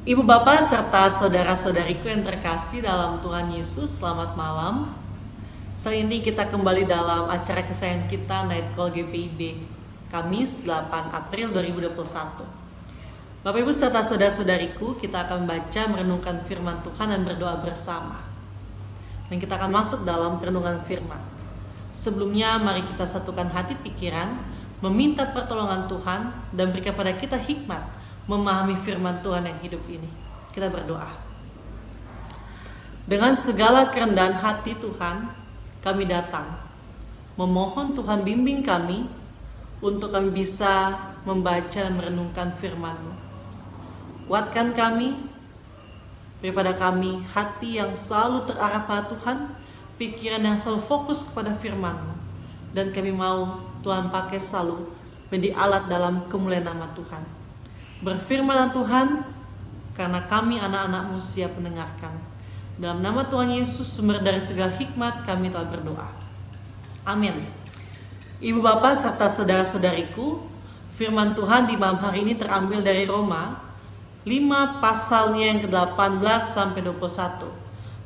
Ibu bapak serta saudara-saudariku yang terkasih dalam Tuhan Yesus, selamat malam. Saat ini kita kembali dalam acara kesayangan kita Night Call GPIB, Kamis 8 April 2021. Bapak ibu serta saudara-saudariku, kita akan baca merenungkan firman Tuhan dan berdoa bersama. Dan kita akan masuk dalam renungan firman. Sebelumnya mari kita satukan hati pikiran, meminta pertolongan Tuhan dan berikan pada kita hikmat memahami firman Tuhan yang hidup ini. Kita berdoa. Dengan segala kerendahan hati Tuhan, kami datang memohon Tuhan bimbing kami untuk kami bisa membaca dan merenungkan firman-Mu. Kuatkan kami, daripada kami hati yang selalu terarah pada Tuhan, pikiran yang selalu fokus kepada firman-Mu, dan kami mau Tuhan pakai selalu menjadi alat dalam kemuliaan nama Tuhan. Berfirman Tuhan, karena kami anak-anak-Mu siap mendengarkan. Dalam nama Tuhan Yesus, sumber dari segala hikmat, kami telah berdoa. Amin. Ibu bapak serta saudara-saudariku, firman Tuhan di malam hari ini terambil dari Roma 5 pasalnya yang ke-18 sampai 21.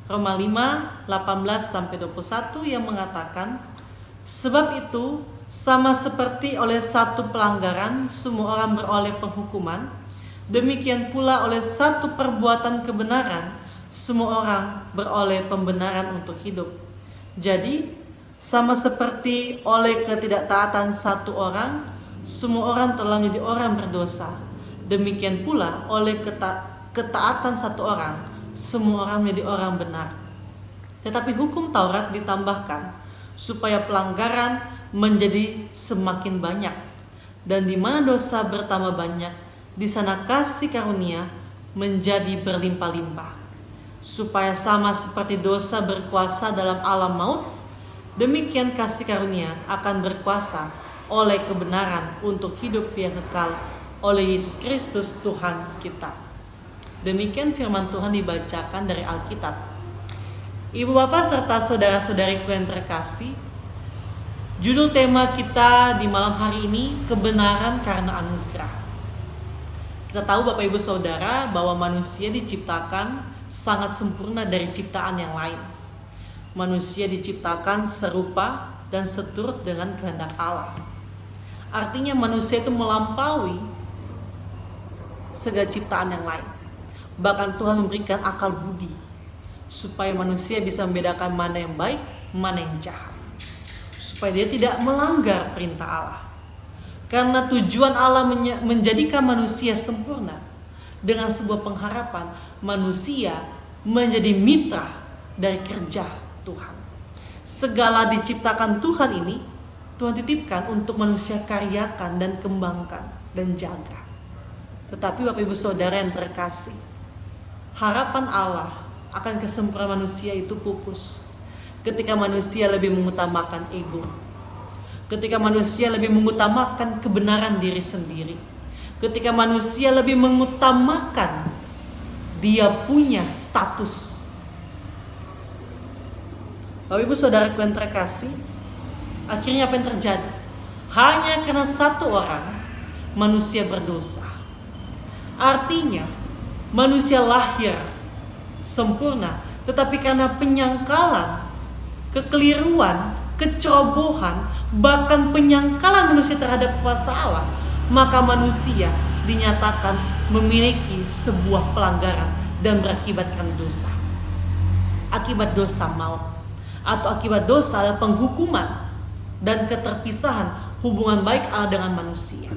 Roma 5, 18 sampai 21 yang mengatakan, sebab itu sama seperti oleh satu pelanggaran semua orang beroleh penghukuman, demikian pula oleh satu perbuatan kebenaran semua orang beroleh pembenaran untuk hidup. Jadi sama seperti oleh ketidaktaatan satu orang semua orang telah menjadi orang berdosa, demikian pula oleh ketaatan satu orang semua orang menjadi orang benar. Tetapi hukum Taurat ditambahkan supaya pelanggaran menjadi semakin banyak, dan di mana dosa bertambah banyak, di sana kasih karunia menjadi berlimpah-limpah. Supaya sama seperti dosa berkuasa dalam alam maut, demikian kasih karunia akan berkuasa oleh kebenaran untuk hidup yang kekal oleh Yesus Kristus Tuhan kita. Demikian firman Tuhan dibacakan dari Alkitab. Ibu bapak serta saudara-saudariku yang terkasih, judul tema kita di malam hari ini, kebenaran karena anugerah. Kita tahu Bapak Ibu Saudara bahwa manusia diciptakan sangat sempurna dari ciptaan yang lain. Manusia diciptakan serupa dan seturut dengan kehendak Allah. Artinya manusia itu melampaui segala ciptaan yang lain. Bahkan Tuhan memberikan akal budi supaya manusia bisa membedakan mana yang baik, mana yang jahat, supaya dia tidak melanggar perintah Allah. Karena tujuan Allah menjadikan manusia sempurna dengan sebuah pengharapan manusia menjadi mitra dari kerja Tuhan. Segala diciptakan Tuhan ini Tuhan titipkan untuk manusia karyakan dan kembangkan dan jaga. Tetapi Bapak Ibu Saudara yang terkasih, harapan Allah akan kesempurnaan manusia itu pupus ketika manusia lebih mengutamakan ego, ketika manusia lebih mengutamakan kebenaran diri sendiri, ketika manusia lebih mengutamakan dia punya status. Bapak Ibu Saudaraku yang terkasih, akhirnya apa yang terjadi? Hanya karena satu orang manusia berdosa. Artinya manusia lahir sempurna, tetapi karena penyangkalan, kekeliruan, kecerobohan, bahkan penyangkalan manusia terhadap kuasa Allah, maka manusia dinyatakan memiliki sebuah pelanggaran dan berakibatkan dosa. Akibat dosa maut, atau akibat dosa adalah penghukuman dan keterpisahan hubungan baik Allah dengan manusia.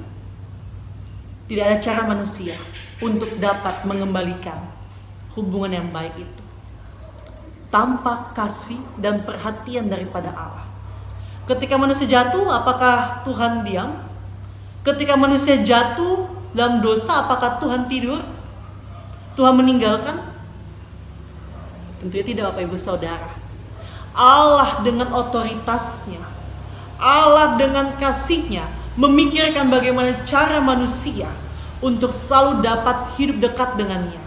Tidak ada cara manusia untuk dapat mengembalikan hubungan yang baik itu tanpa kasih dan perhatian daripada Allah. Ketika manusia jatuh, apakah Tuhan diam? Ketika manusia jatuh dalam dosa, apakah Tuhan tidur? Tuhan meninggalkan? Tentunya tidak, Bapak Ibu Saudara. Allah dengan otoritasnya, Allah dengan kasihnya memikirkan bagaimana cara manusia untuk selalu dapat hidup dekat dengannya.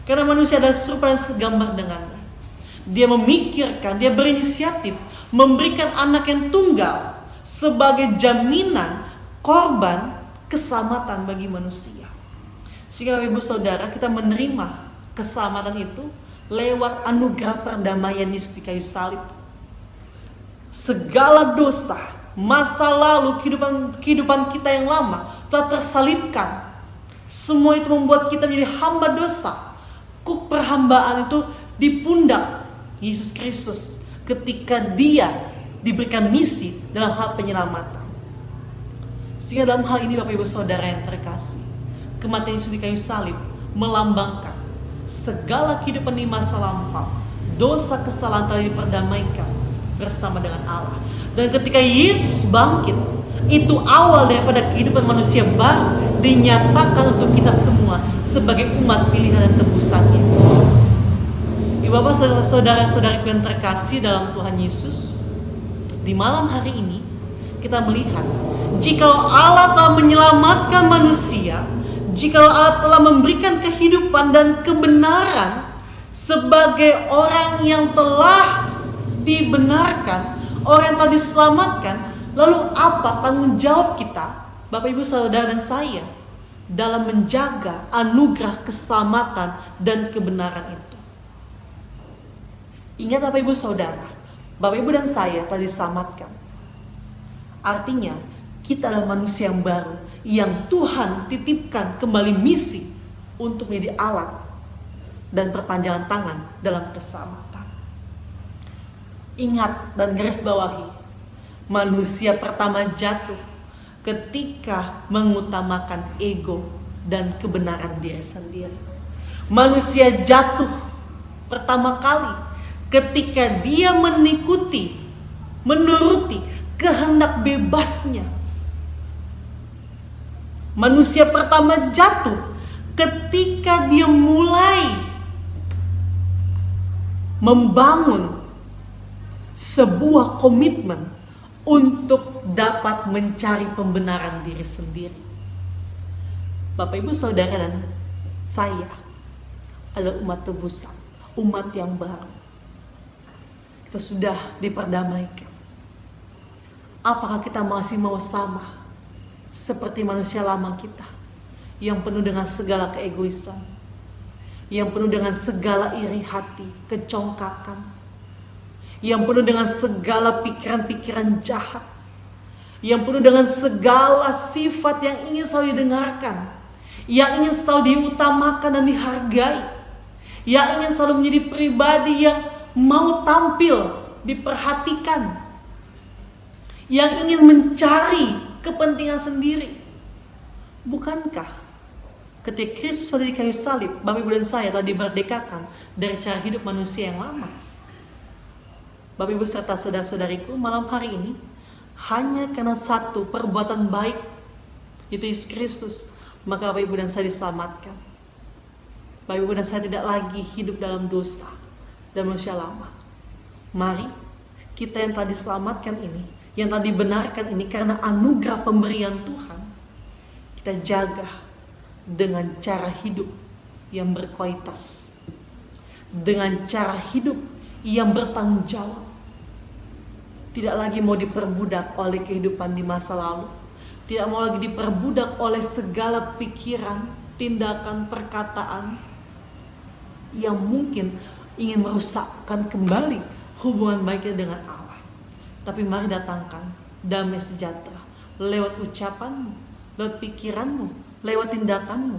Karena manusia adalah serupa dan segambar dengannya. Dia memikirkan, dia berinisiatif memberikan anak yang tunggal sebagai jaminan korban keselamatan bagi manusia. Sehingga Ibu Saudara, kita menerima keselamatan itu lewat anugerah perdamaian Yesus di kayu salib. Segala dosa, masa lalu, kehidupan kita yang lama telah tersalibkan. Semua itu membuat kita menjadi hamba dosa. Kuk perhambaan itu di pundak Yesus Kristus ketika Dia diberikan misi dalam hal penyelamatan. Sehingga dalam hal ini Bapak Ibu Saudara yang terkasih, kematian Yesus di kayu salib melambangkan segala kehidupan di masa lampau, dosa kesalahan telah diperdamaikan bersama dengan Allah. Dan ketika Yesus bangkit, itu awal daripada kehidupan manusia baru dinyatakan untuk kita semua sebagai umat pilihan dan tebusannya. Ibu bapak saudara-saudariku yang terkasih dalam Tuhan Yesus, di malam hari ini kita melihat jikalau Allah telah menyelamatkan manusia, jikalau Allah telah memberikan kehidupan dan kebenaran sebagai orang yang telah dibenarkan, orang yang telah diselamatkan, lalu apa tanggung jawab kita, Bapak Ibu Saudara dan saya, dalam menjaga anugerah keselamatan dan kebenaran itu? Ingat Bapak Ibu Saudara, Bapak Ibu dan saya telah diselamatkan. Artinya kita adalah manusia yang baru yang Tuhan titipkan kembali misi untuk menjadi alat dan perpanjangan tangan dalam keselamatan. Ingat dan garis bawahi, manusia pertama jatuh ketika mengutamakan ego dan kebenaran diri sendiri. Manusia jatuh pertama kali ketika dia menuruti kehendak bebasnya. Manusia pertama jatuh ketika dia mulai membangun sebuah komitmen untuk dapat mencari pembenaran diri sendiri. Bapak Ibu Saudara dan saya adalah umat tebusan, umat yang baru. Kita sudah diperdamaikan. Apakah kita masih mau sama seperti manusia lama kita yang penuh dengan segala keegoisan, yang penuh dengan segala iri hati, kecongkakan, yang penuh dengan segala pikiran-pikiran jahat, yang penuh dengan segala sifat yang ingin selalu didengarkan, yang ingin selalu diutamakan dan dihargai, yang ingin selalu menjadi pribadi yang mau tampil, diperhatikan, yang ingin mencari kepentingan sendiri? Bukankah ketika Kristus mati di kayu salib, Bapak Ibu dan saya telah dimerdekakan dari cara hidup manusia yang lama? Bapak Ibu serta saudara-saudariku, malam hari ini hanya karena satu perbuatan baik, yaitu Yesus Kristus, maka Bapak Ibu dan saya diselamatkan. Bapak Ibu dan saya tidak lagi hidup dalam dosa dan manusia lama. Mari kita yang telah diselamatkan ini, yang telah dibenarkan ini karena anugerah pemberian Tuhan, kita jaga dengan cara hidup yang berkualitas, dengan cara hidup yang bertanggung jawab. Tidak lagi mau diperbudak oleh kehidupan di masa lalu, tidak mau lagi diperbudak oleh segala pikiran, tindakan, perkataan yang mungkin ingin merusakkan kembali hubungan baiknya dengan Allah. Tapi mari datangkan damai sejahtera lewat ucapanmu, lewat pikiranmu, lewat tindakanmu.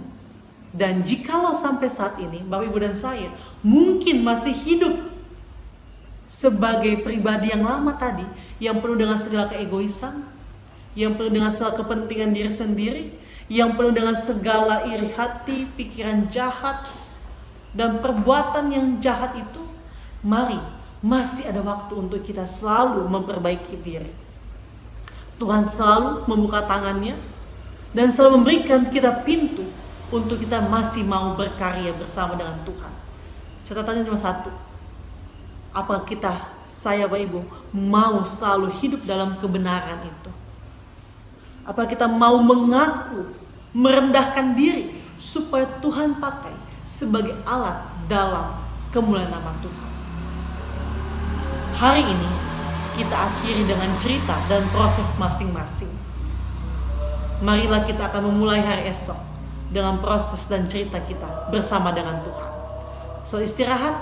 Dan jikalau sampai saat ini Bapak Ibu dan saya mungkin masih hidup sebagai pribadi yang lama tadi, yang penuh dengan segala keegoisan, yang penuh dengan segala kepentingan diri sendiri, yang penuh dengan segala iri hati, pikiran jahat, dan perbuatan yang jahat itu, mari, masih ada waktu untuk kita selalu memperbaiki diri. Tuhan selalu membuka tangannya dan selalu memberikan kita pintu untuk kita masih mau berkarya bersama dengan Tuhan. Catatannya cuma satu. Apakah kita, saya Bapak Ibu, mau selalu hidup dalam kebenaran itu? Apakah kita mau mengaku, merendahkan diri supaya Tuhan pakai sebagai alat dalam kemuliaan nama Tuhan? Hari ini kita akhiri dengan cerita dan proses masing-masing. Marilah kita akan memulai hari esok dengan proses dan cerita kita bersama dengan Tuhan. So istirahat,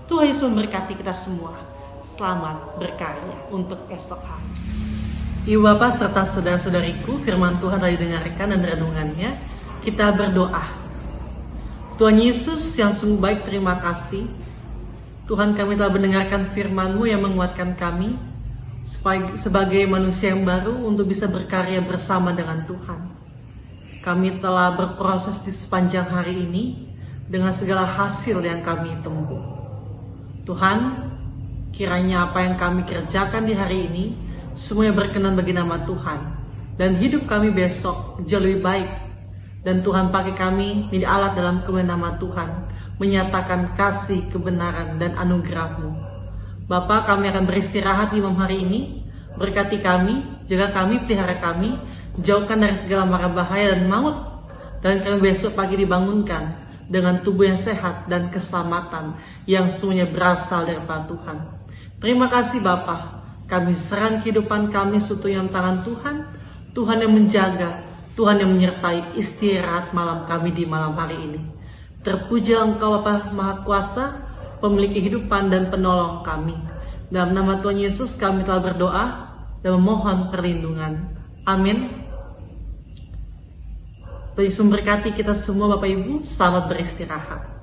Tuhan Yesus memberkati kita semua. Selamat berkarya untuk esok hari. Ibu Bapak serta saudara-saudariku, firman Tuhan tadi dengarkan dan renungannya. Kita berdoa. Tuhan Yesus yang sungguh baik, terima kasih. Tuhan, kami telah mendengarkan firman-Mu yang menguatkan kami sebagai manusia yang baru untuk bisa berkarya bersama dengan Tuhan. Kami telah berproses di sepanjang hari ini dengan segala hasil yang kami tempuh. Tuhan, kiranya apa yang kami kerjakan di hari ini semuanya berkenan bagi nama Tuhan, dan hidup kami besok jauh lebih baik. Dan Tuhan pakai kami menjadi alat dalam kemuliaan nama Tuhan, menyatakan kasih, kebenaran, dan anugerah-Mu. Bapa, kami akan beristirahat di malam hari ini. Berkati kami, jaga kami, pelihara kami, jauhkan dari segala mara bahaya dan maut, dan kami besok pagi dibangunkan dengan tubuh yang sehat dan keselamatan yang semuanya berasal daripada Tuhan. Terima kasih Bapa, kami serahkan kehidupan kami sesuatu yang tangan Tuhan, Tuhan yang menjaga, Tuhan yang menyertai istirahat malam kami di malam hari ini. Terpuji Engkau Bapa Maha Kuasa, pemilik kehidupan dan penolong kami. Dalam nama Tuhan Yesus kami telah berdoa dan memohon perlindungan. Amin. Tuhan Yesus memberkati kita semua Bapak Ibu, selamat beristirahat.